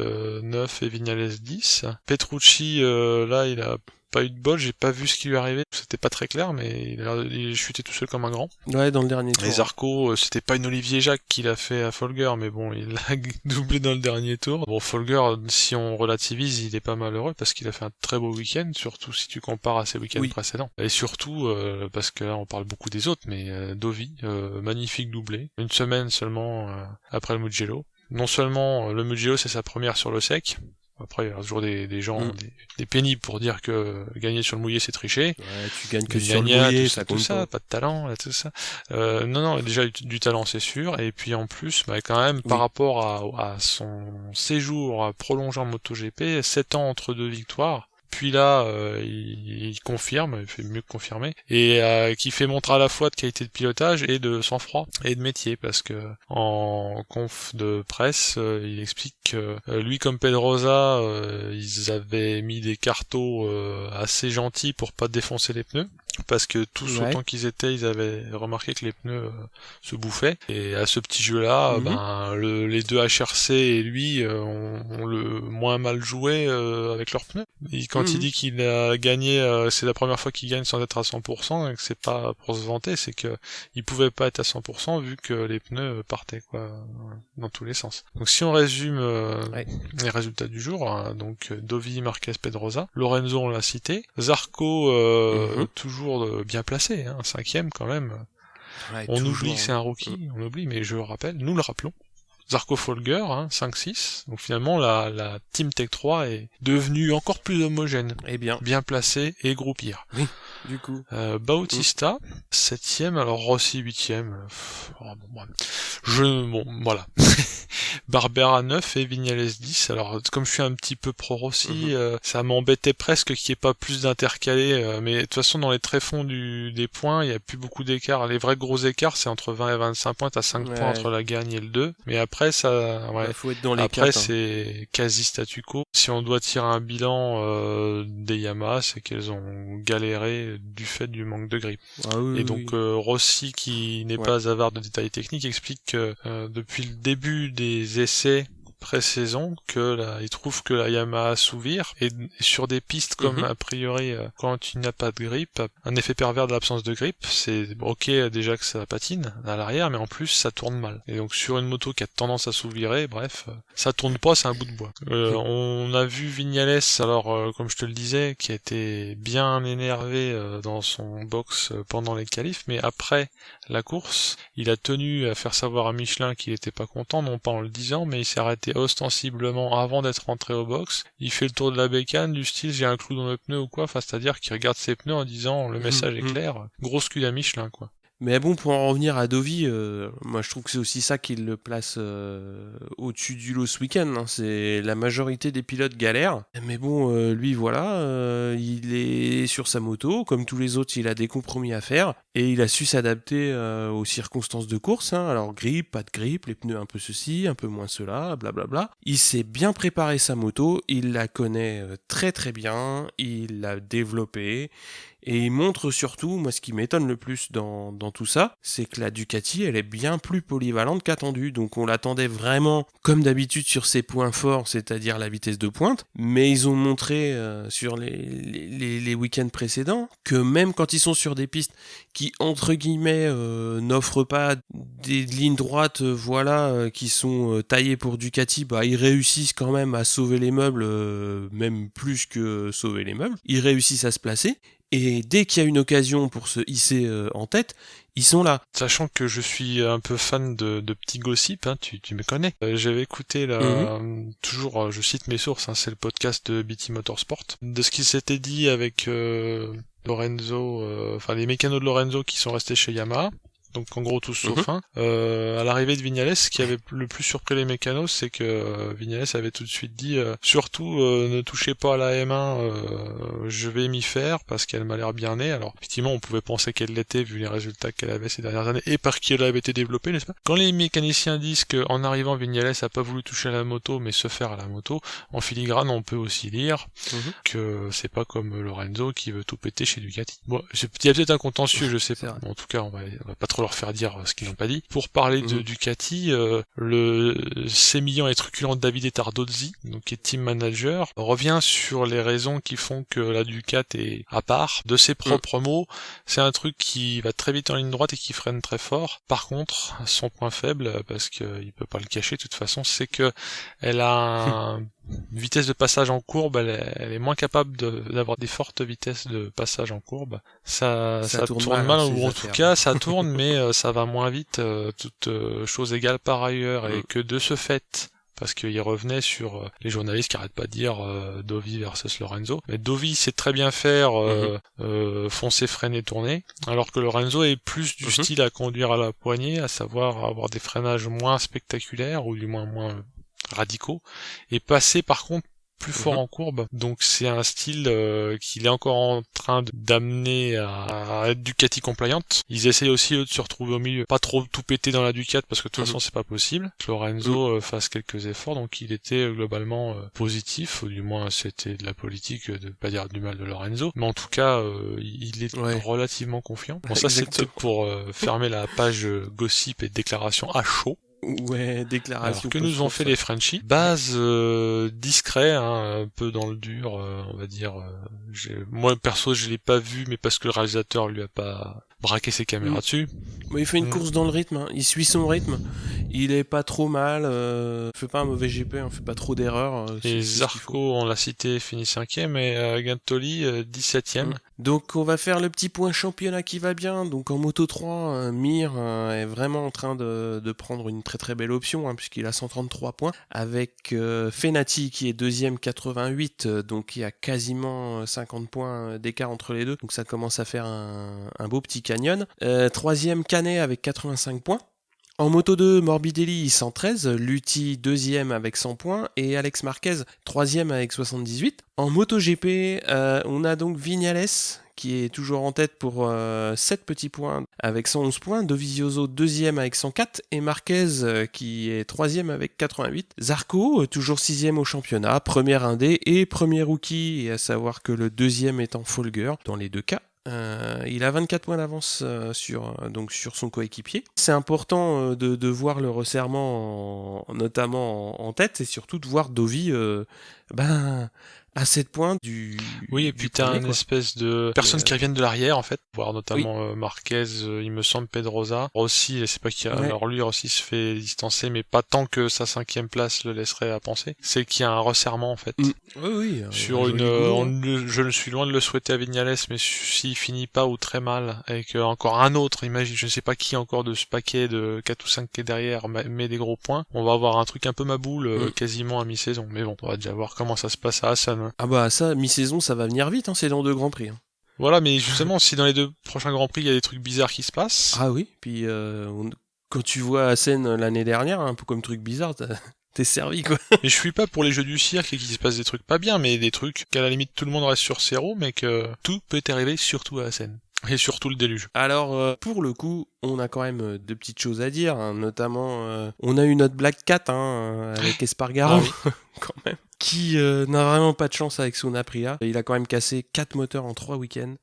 9 et Vignales 10. Petrucci là il a pas eu de bol, j'ai pas vu ce qui lui arrivait, c'était pas très clair, mais il chutait tout seul comme un grand. Ouais, dans le dernier tour. Et Zarco, c'était pas une Olivier Jacques qui l'a fait à Folger, mais bon, il l'a doublé dans le dernier tour. Bon, Folger, si on relativise, il est pas malheureux parce qu'il a fait un très beau week-end, surtout si tu compares à ses week-ends précédents. Et surtout, parce que là, on parle beaucoup des autres, mais Dovi, magnifique doublé. Une semaine seulement après le Mugello. Non seulement le Mugello, c'est sa première sur le sec. Après, il y a toujours des gens, des pénibles pour dire que gagner sur le mouillé, c'est tricher. Ouais, tu gagnes que sur le mouillé, ça compte pas de talent, tout ça. Non, déjà du talent, c'est sûr. Et puis en plus, quand même, par rapport à son séjour prolongé en MotoGP, 7 ans entre 2 victoires. Puis là, il confirme, il fait mieux que confirmer, et qui fait montrer à la fois de qualité de pilotage et de sang-froid et de métier, parce que en conf de presse, il explique que lui comme Pedrosa, ils avaient mis des cartos assez gentils pour pas défoncer les pneus. Parce que tous autant qu'ils étaient, ils avaient remarqué que les pneus se bouffaient. Et à ce petit jeu-là, les deux HRC et lui ont le moins mal joué avec leurs pneus. Et quand il dit qu'il a gagné, c'est la première fois qu'il gagne sans être à 100%, et que c'est pas pour se vanter, c'est que il pouvait pas être à 100% vu que les pneus partaient quoi dans tous les sens. Donc si on résume les résultats du jour, hein, donc Dovi, Marquez, Pedrosa, Lorenzo on l'a cité, Zarco toujours bien placé, hein, 5e quand même. Ouais, on oublie que c'est un rookie, on oublie, mais je le rappelle, nous le rappelons. Zarco Folger, 5-6. Donc finalement, la Team Tech 3 est devenue encore plus homogène. Bien placée et groupière. Oui, du coup. Bautista, 7e, alors Rossi 8e. Voilà. Barbera 9 et Vignales 10. Alors, comme je suis un petit peu pro Rossi, ça m'embêtait presque qu'il n'y ait pas plus d'intercalés. Mais de toute façon, dans les tréfonds des points, il n'y a plus beaucoup d'écart. Les vrais gros écarts, c'est entre 20 et 25 points. T'as 5 points entre la gagne et le 2. Mais après, faut être dans les après 4, c'est quasi statu quo. Si on doit tirer un bilan des Yamaha, c'est qu'elles ont galéré du fait du manque de grippe. Et donc Rossi, qui n'est pas avare de détails techniques, explique que depuis le début des essais pré-saison il trouve que la Yamaha s'ouvre et sur des pistes comme a priori quand il n'y a pas de grippe, un effet pervers de l'absence de grippe, c'est ok déjà que ça patine à l'arrière, mais en plus ça tourne mal. Et donc sur une moto qui a tendance à s'ouvrir, bref, ça tourne pas, c'est un bout de bois. On a vu Vignales, alors comme je te le disais, qui a été bien énervé dans son box pendant les qualifs, mais après la course, il a tenu à faire savoir à Michelin qu'il était pas content, non pas en le disant, mais il s'est arrêté ostensiblement avant d'être rentré au box. Il fait le tour de la bécane du style j'ai un clou dans le pneu ou quoi, enfin c'est-à-dire qu'il regarde ses pneus en disant le message est clair, grosse cul à Michelin quoi. Mais bon, pour en revenir à Dovi, moi je trouve que c'est aussi ça qui le place au-dessus du lot ce week-end. Hein. C'est la majorité des pilotes galèrent. Mais bon, lui voilà, il est sur sa moto. Comme tous les autres, il a des compromis à faire. Et il a su s'adapter aux circonstances de course. Hein. Alors grippe, pas de grippe, les pneus un peu ceci, un peu moins cela, blablabla. Il s'est bien préparé sa moto, il la connaît très très bien, il l'a développée. Et il montre surtout, moi ce qui m'étonne le plus dans tout ça, c'est que la Ducati elle est bien plus polyvalente qu'attendue. Donc on l'attendait vraiment comme d'habitude sur ses points forts, c'est-à-dire la vitesse de pointe. Mais ils ont montré sur les week-ends précédents que même quand ils sont sur des pistes qui entre guillemets n'offrent pas des lignes droites qui sont taillées pour Ducati, bah ils réussissent quand même à sauver les meubles, même plus que sauver les meubles. Ils réussissent à se placer. Et dès qu'il y a une occasion pour se hisser en tête, ils sont là. Sachant que je suis un peu fan de petits gossips, hein, tu me connais. J'avais écouté toujours, je cite mes sources, hein, c'est le podcast de BT Motorsport, de ce qui s'était dit avec Lorenzo, les mécanos de Lorenzo qui sont restés chez Yamaha. Donc en gros tous sauf un. À l'arrivée de Vignales, ce qui avait le plus surpris les mécanos, c'est que Vignales avait tout de suite dit surtout ne touchez pas à la M1, je vais m'y faire parce qu'elle m'a l'air bien née. Alors effectivement on pouvait penser qu'elle l'était vu les résultats qu'elle avait ces dernières années et par qui elle avait été développée, n'est-ce pas? Quand les mécaniciens disent qu'en arrivant Vignales a pas voulu toucher à la moto mais se faire à la moto, en filigrane on peut aussi lire que c'est pas comme Lorenzo qui veut tout péter chez Ducati. Bon, il y a peut-être un contentieux, je sais pas. Bon, en tout cas on va pas trop leur faire dire ce qu'ils n'ont pas dit. Pour parler de Ducati, le sémillant et truculent Davide Tardozzi, donc qui est team manager, revient sur les raisons qui font que la Ducati est à part. De ses propres mots, c'est un truc qui va très vite en ligne droite et qui freine très fort. Par contre, son point faible, parce qu'il peut pas le cacher de toute façon, c'est que elle a une vitesse de passage en courbe, elle est moins capable d'avoir des fortes vitesses de passage en courbe. Ça tourne mal ou en tout cas ça tourne, mais ça va moins vite, toute chose égale par ailleurs, et que de ce fait, parce qu'il revenait sur les journalistes qui arrêtent pas de dire Dovi versus Lorenzo, mais Dovi sait très bien faire foncer, freiner, tourner, alors que Lorenzo est plus du style à conduire à la poignée, à savoir avoir des freinages moins spectaculaires, ou du moins radicaux, et passer par contre plus fort en courbe. Donc c'est un style qu'il est encore en train d'amener à être Ducati compliant. Ils essayent aussi eux de se retrouver au milieu, pas trop tout péter dans la Ducati parce que de toute façon c'est pas possible. Que Lorenzo fasse quelques efforts, donc il était globalement positif, ou du moins c'était de la politique de pas dire du mal de Lorenzo, mais en tout cas il est relativement confiant. Bon, ça c'était pour fermer la page gossip et déclaration à chaud. Ouais, déclaration. Alors, que nous ont fait les Frenchies? Base discret, hein, un peu dans le dur, on va dire. Moi perso, je l'ai pas vu, mais parce que le réalisateur lui a pas braqué ses caméras dessus. Mais il fait une course dans le rythme, hein. Il suit son rythme. Il est pas trop mal. Fait pas un mauvais GP, hein, fait pas trop d'erreurs. Et Zarco, on l'a cité, finit 5ème, et Gantoli 17ème. Donc on va faire le petit point championnat qui va bien. Donc en Moto 3, Mir est vraiment en train de prendre une très très belle option, hein, puisqu'il a 133 points, avec Fenati qui est deuxième 88, donc il y a quasiment 50 points d'écart entre les deux. Donc ça commence à faire un beau petit canyon. Troisième Canet avec 85 points. En Moto 2, Morbidelli 113, Lutti 2e avec 100 points et Alex Marquez 3e avec 78. En Moto GP, on a donc Vignales qui est toujours en tête pour 7 petits points avec 111 points, Dovizioso 2e avec 104 et Marquez qui est 3e avec 88. Zarco toujours 6e au championnat, premier indé et premier rookie, et à savoir que le deuxième est en Folger dans les deux cas. Il a 24 points d'avance sur son coéquipier. C'est important de voir le resserrement notamment en tête, et surtout de voir Dovi à 7 points du... Oui, et puis t'as une espèce de personnes qui reviennent de l'arrière, en fait, voir notamment Marquez, il me semble Pedrosa. Rossi, je sais pas qui a... Alors lui, Rossi se fait distancer, mais pas tant que sa 5e place le laisserait à penser. C'est qu'il y a un resserrement, en fait. Oui. Sur je ne suis loin de le souhaiter à Vignales, mais s'il finit pas ou très mal, avec encore un autre, imagine, je ne sais pas qui encore de ce paquet de 4 ou 5 qui est derrière, met des gros points, on va avoir un truc un peu maboule, quasiment à mi-saison. Mais bon, on va déjà voir comment ça se passe à Hassan. Ah bah ça, mi-saison, ça va venir vite, hein, c'est dans 2 Grands Prix. Hein. Voilà, mais justement, si dans les 2 prochains Grands Prix, il y a des trucs bizarres qui se passent... Ah oui, puis quand tu vois Assen l'année dernière, un peu comme truc bizarre, t'es servi, quoi. Et je suis pas pour les jeux du cirque et qu'il se passe des trucs pas bien, mais des trucs qu'à la limite tout le monde reste sur ses roues, mais que tout peut arriver, surtout à Assen. Et surtout le déluge. Alors, pour le coup, on a quand même 2 petites choses à dire, hein, notamment, on a eu notre Black Cat, avec Espargaro, quand même, qui n'a vraiment pas de chance avec son Aprilia. Il a quand même cassé 4 moteurs en 3 week-ends.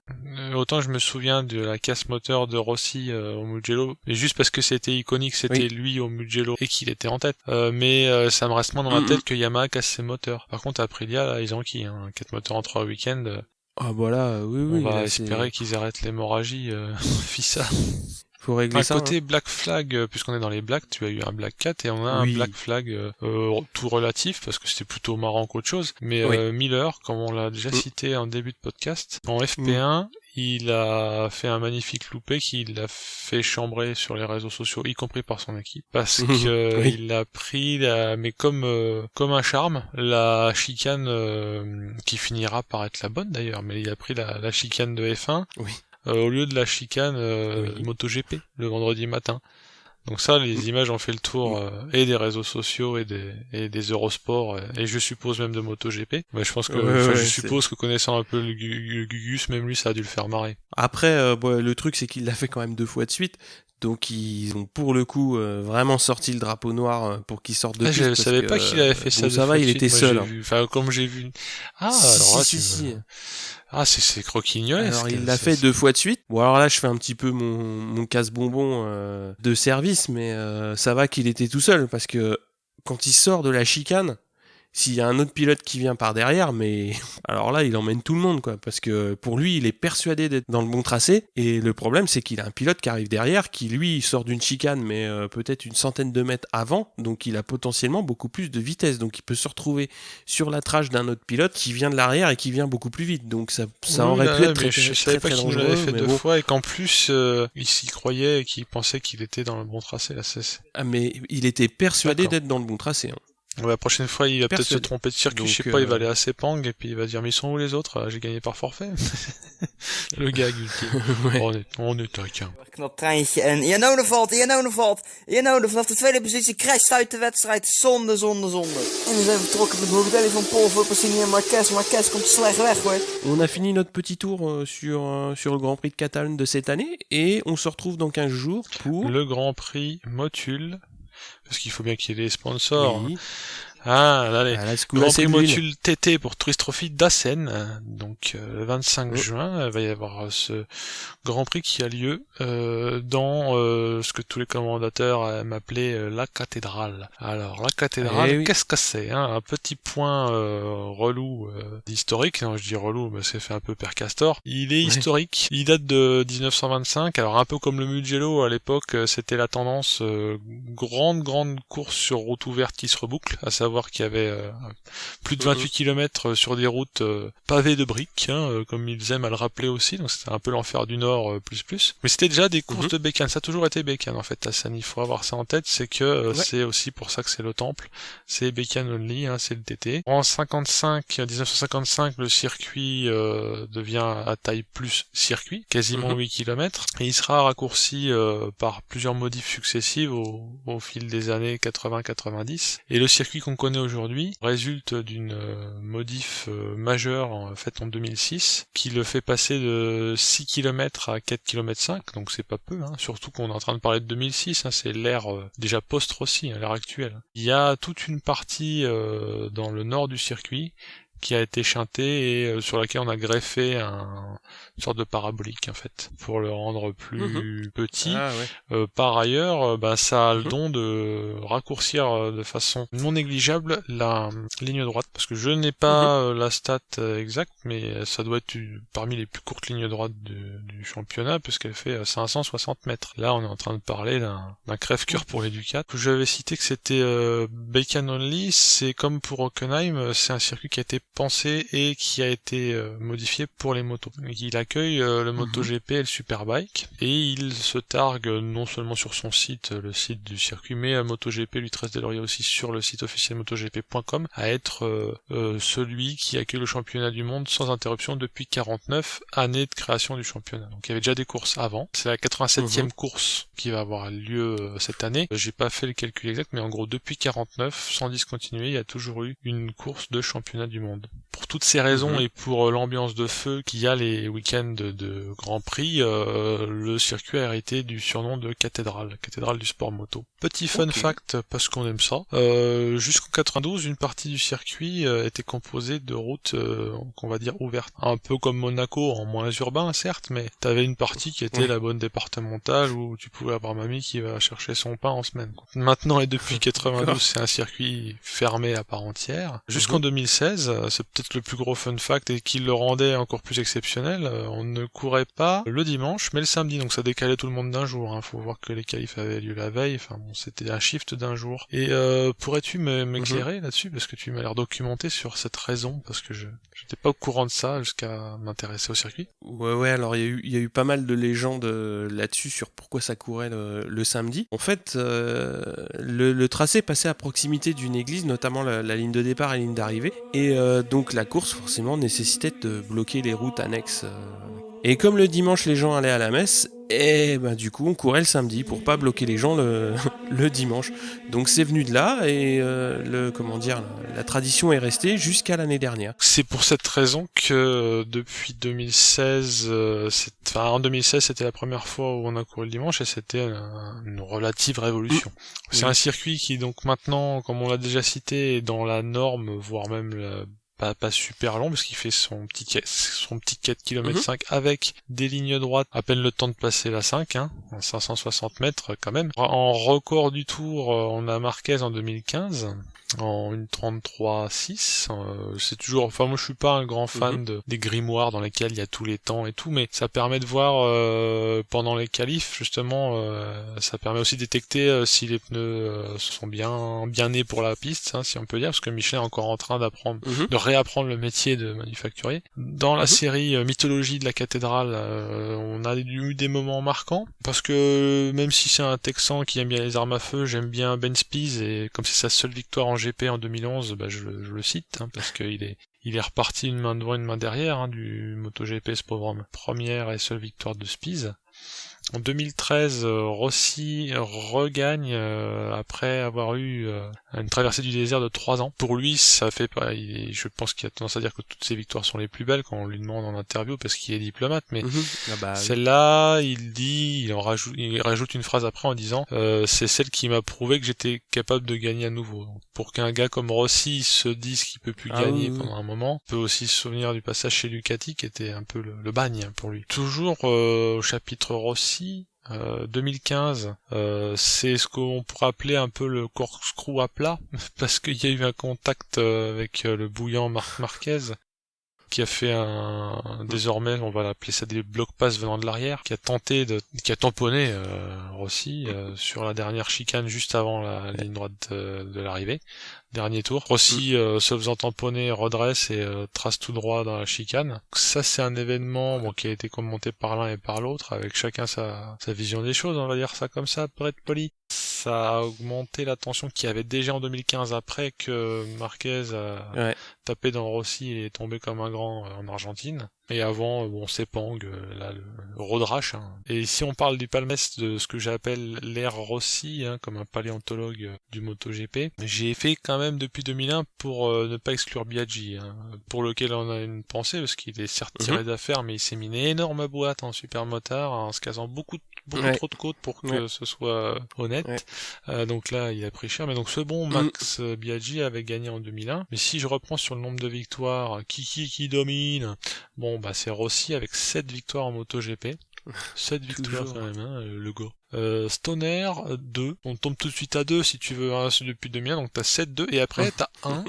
Autant je me souviens de la casse moteur de Rossi au Mugello, mais juste parce que c'était iconique, c'était lui au Mugello et qu'il était en tête. Mais ça me reste moins dans la tête que Yamaha casse ses moteurs. Par contre, Aprilia, là, ils ont 4 moteurs en 3 week-ends. Ah voilà, oui. On va espérer qu'ils arrêtent l'hémorragie, FISA. Faut régler ça. Côté Black Flag, puisqu'on est dans les Blacks, tu as eu un Black Cat et on a un Black Flag tout relatif, parce que c'était plutôt marrant qu'autre chose. Mais Miller, comme on l'a déjà cité en début de podcast, en FP1, il a fait un magnifique loupé qui l'a fait chambrer sur les réseaux sociaux, y compris par son équipe, parce que il a pris, mais comme un charme, la chicane qui finira par être la bonne d'ailleurs, mais il a pris la chicane de F1 au lieu de la chicane MotoGP le vendredi matin. Donc ça, les images ont fait le tour et des réseaux sociaux et des Eurosport et je suppose même de MotoGP. Mais je pense que je suppose que connaissant un peu le Gugus, même lui, ça a dû le faire marrer. Après, le truc c'est qu'il l'a fait quand même 2 fois de suite. Donc ils ont pour le coup vraiment sorti le drapeau noir pour qu'il sorte de piste. Je savais pas qu'il avait fait ça. Ça va, il était seul. Enfin, comme j'ai vu. C'est croquignolesque. Alors il l'a fait 2 fois de suite. Bon alors là je fais un petit peu mon casse-bonbon de service, mais ça va qu'il était tout seul parce que quand il sort de la chicane, s'il y a un autre pilote qui vient par derrière, mais alors là, il emmène tout le monde, quoi, parce que pour lui, il est persuadé d'être dans le bon tracé, et le problème, c'est qu'il a un pilote qui arrive derrière, qui lui sort d'une chicane, mais peut-être une centaine de mètres avant, donc il a potentiellement beaucoup plus de vitesse, donc il peut se retrouver sur la trace d'un autre pilote qui vient de l'arrière et qui vient beaucoup plus vite, donc ça aurait pu être très, je savais pas qu'il dangereux. l'avait fait 2 fois, et qu'en plus, il s'y croyait et qu'il pensait qu'il était dans le bon tracé, là, Ah, mais il était persuadé d'être dans le bon tracé, hein. Ouais, la prochaine fois, il va peut-être se tromper de circuit, donc, je sais pas, il va aller à Sepang, et puis il va dire, mais ils sont où les autres? J'ai gagné par forfait. Le gag ultime. On est taquin. Knap treintje en Iannone valt. Iannone vanaf de tweede positie crasht uit de wedstrijd. Zonde. En we zijn vertrokken met Morbidelli van Pol voor Passini en Marquez. Marquez komt slecht weg, hoor. On a fini notre petit tour sur le Grand Prix de Catalogne de cette année, et on se retrouve dans 15 jours pour... le Grand Prix Motul. Parce qu'il faut bien qu'il y ait des sponsors. Oui. Allez. Grand Prix Motul TT pour Tourist Trophy d'Assen. Donc le 25 juin, il va y avoir ce Grand Prix qui a lieu dans ce que tous les commentateurs aiment appeler la cathédrale. Alors la cathédrale, qu'est-ce que c'est, hein? Un petit point relou d'historique. Non, je dis relou, mais c'est fait un peu Père Castor. Il est historique. Il date de 1925. Alors un peu comme le Mugello à l'époque, c'était la tendance grande course sur route ouverte qui se reboucle, à savoir qu'il y avait plus de 28 km sur des routes pavées de briques, comme ils aiment à le rappeler aussi, donc c'était un peu l'enfer du Nord plus. Mais c'était déjà des courses de bécanes, ça a toujours été bécane en fait, la Seine, il faut avoir ça en tête, c'est que c'est aussi pour ça que c'est le temple, c'est bécane only, c'est le TT. En 1955, le circuit devient à taille plus circuit, quasiment 8 km, et il sera raccourci par plusieurs modifs successives au fil des années 80-90, et le circuit qu'on connaît aujourd'hui résulte d'une modif majeure faite en 2006 qui le fait passer de 6 km à 4 km 5, donc c'est pas peu, surtout qu'on est en train de parler de 2006, c'est l'ère déjà post-Rossi, l'ère actuelle. Il y a toute une partie dans le nord du circuit qui a été chintée et sur laquelle on a greffé une sorte de parabolique en fait pour le rendre plus petit. Par ailleurs, ça a le don de raccourcir de façon non négligeable la ligne droite, parce que je n'ai pas la stat exacte, mais ça doit être parmi les plus courtes lignes droites du championnat, puisqu'elle fait 560 mètres. Là, on est en train de parler d'un crève-cœur pour les Ducats. J'avais cité que c'était Bacon Only, c'est comme pour Hockenheim, c'est un circuit qui a été pensé et qui a été modifié pour les motos. Il a accueille le MotoGP et le Superbike, et il se targue non seulement sur son site, le site du circuit, mais MotoGP lui tresse des lauriers aussi sur le site officiel MotoGP.com, à être celui qui accueille le championnat du monde sans interruption depuis 49 années de création du championnat. Donc il y avait déjà des courses avant, c'est la 87e course qui va avoir lieu cette année. J'ai pas fait le calcul exact, mais en gros depuis 49, sans discontinuer, il y a toujours eu une course de championnat du monde. Pour toutes ces raisons et pour l'ambiance de feu qu'il y a les week-ends de Grand Prix, le circuit a hérité du surnom de cathédrale du sport moto. Petit fun fact, parce qu'on aime ça, jusqu'en 92, une partie du circuit était composée de routes qu'on va dire ouvertes. Un peu comme Monaco, en moins urbain certes, mais t'avais une partie qui était la bonne départementale où tu pouvais avoir mamie qui va chercher son pain en semaine. Maintenant et depuis 92, c'est un circuit fermé à part entière. Jusqu'en 2016, c'est peut-être le plus gros fun fact et qui le rendait encore plus exceptionnel, on ne courait pas le dimanche mais le samedi, donc ça décalait tout le monde d'un jour. Faut voir que les qualifs avaient lieu la veille, enfin bon, c'était un shift d'un jour. Et pourrais-tu m'éclairer là-dessus, parce que tu m'as l'air documenté sur cette raison, parce que je n'étais pas au courant de ça jusqu'à m'intéresser au circuit. Ouais, alors il y a eu pas mal de légendes là-dessus sur pourquoi ça courait le samedi. En fait, le tracé passait à proximité d'une église, notamment la ligne de départ et la ligne d'arrivée, et donc la course forcément nécessitait de bloquer les routes annexes. Et comme le dimanche les gens allaient à la messe, et ben du coup on courait le samedi pour pas bloquer les gens le dimanche. Donc c'est venu de là et la tradition est restée jusqu'à l'année dernière. C'est pour cette raison que depuis 2016, en 2016 c'était la première fois où on a couru le dimanche et c'était une relative révolution. C'est un circuit qui donc maintenant, comme on l'a déjà cité, est dans la norme, voire même pas super long, parce qu'il fait son petit 4 km 5 avec des lignes droites, à peine le temps de passer la 5, en 560 mètres quand même. En record du tour, on a Marquez en 2015, en une 33-6, c'est toujours, moi je suis pas un grand fan des grimoires dans lesquels il y a tous les temps et tout, mais ça permet de voir pendant les qualifs, justement, ça permet aussi de détecter si les pneus sont bien nés pour la piste, si on peut dire, parce que Michelin est encore en train d'apprendre, de réapprendre le métier de manufacturier. Dans la série Mythologie de la cathédrale, on a eu des moments marquants, parce que même si c'est un Texan qui aime bien les armes à feu, j'aime bien Ben Spies, et comme c'est sa seule victoire en GP en 2011, je le cite, parce qu'il est reparti une main devant, une main derrière, du MotoGP, ce pauvre homme. Première et seule victoire de Spies. En 2013, Rossi regagne après avoir eu une traversée du désert de 3 ans. Pour lui, ça fait pas. Je pense qu'il a tendance à dire que toutes ses victoires sont les plus belles quand on lui demande en interview, parce qu'il est diplomate. Mais celle-là, il rajoute une phrase après en disant c'est celle qui m'a prouvé que j'étais capable de gagner à nouveau. Donc, pour qu'un gars comme Rossi se dise qu'il peut plus gagner pendant un moment, on peut aussi se souvenir du passage chez Ducati qui était un peu le bagne pour lui. Toujours au chapitre Rossi. 2015, c'est ce qu'on pourrait appeler un peu le corkscrew à plat, parce qu'il y a eu un contact avec le bouillant Marc Marquez, qui a fait désormais, on va l'appeler ça des block pass venant de l'arrière, qui a tamponné Rossi sur la dernière chicane juste avant la ligne droite de l'arrivée. Dernier tour. Rossi, se faisant tamponner, redresse et trace tout droit dans la chicane. Ça, c'est un événement qui a été commenté par l'un et par l'autre, avec chacun sa vision des choses, on va dire ça comme ça, pour être poli. Ça a augmenté la tension qu'il y avait déjà en 2015 après que Marquez a tapé dans Rossi et est tombé comme un grand en Argentine. Et avant, Sepang, là, le road rash. Et ici, on parle du palmarès de ce que j'appelle l'ère Rossi, comme un paléontologue du MotoGP. J'ai fait quand même depuis 2001 pour ne pas exclure Biaggi, pour lequel on a une pensée, parce qu'il est certes tiré d'affaire, mais il s'est mis une énorme boîte en supermotard, en se casant beaucoup trop de côtes pour que ce soit honnête. Donc là, il a pris cher. Mais donc ce bon Max Biaggi avait gagné en 2001. Mais si je reprends sur le nombre de victoires, qui domine, c'est Rossi avec 7 victoires en MotoGP. 7 victoires quand même, le gars. Stoner, 2. On tombe tout de suite à 2 si tu veux, depuis 2001. Donc t'as 7-2 et après t'as 1.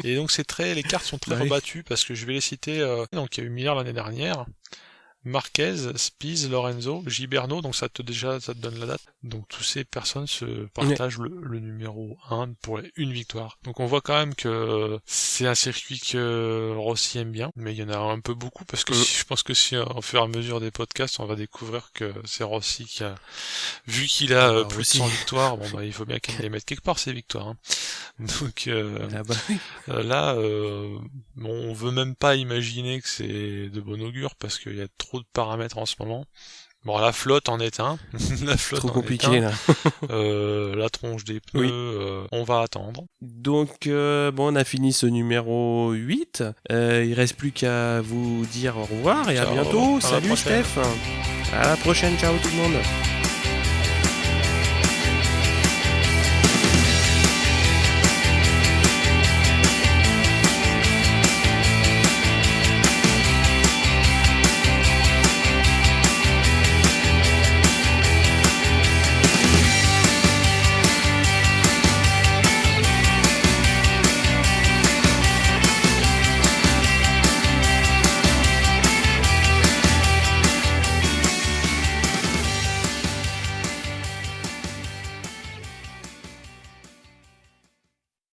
Et donc les cartes sont très rebattues, parce que je vais les citer. Donc il y a eu Miller l'année dernière. Marquez, Spies, Lorenzo, Giberno, donc ça te donne la date. Donc tous ces personnes se partagent le numéro 1 pour une victoire. Donc on voit quand même que c'est un circuit que Rossi aime bien, mais il y en a un peu beaucoup parce que je pense que si au fur et à mesure des podcasts, on va découvrir que c'est Rossi qui a, vu qu'il a plus de 100 victoires, bon bah il faut bien qu'il les mette quelque part ces victoires. Hein. Donc là, on veut même pas imaginer que c'est de bon augure parce qu'il y a trop de paramètres en ce moment. Bon, la flotte en est un. La flotte trop en compliqué est un. là. La tronche des pneus, on va attendre. Donc on a fini ce numéro 8. Il reste plus qu'à vous dire au revoir et à bientôt. Salut Steph. À la prochaine, ciao tout le monde.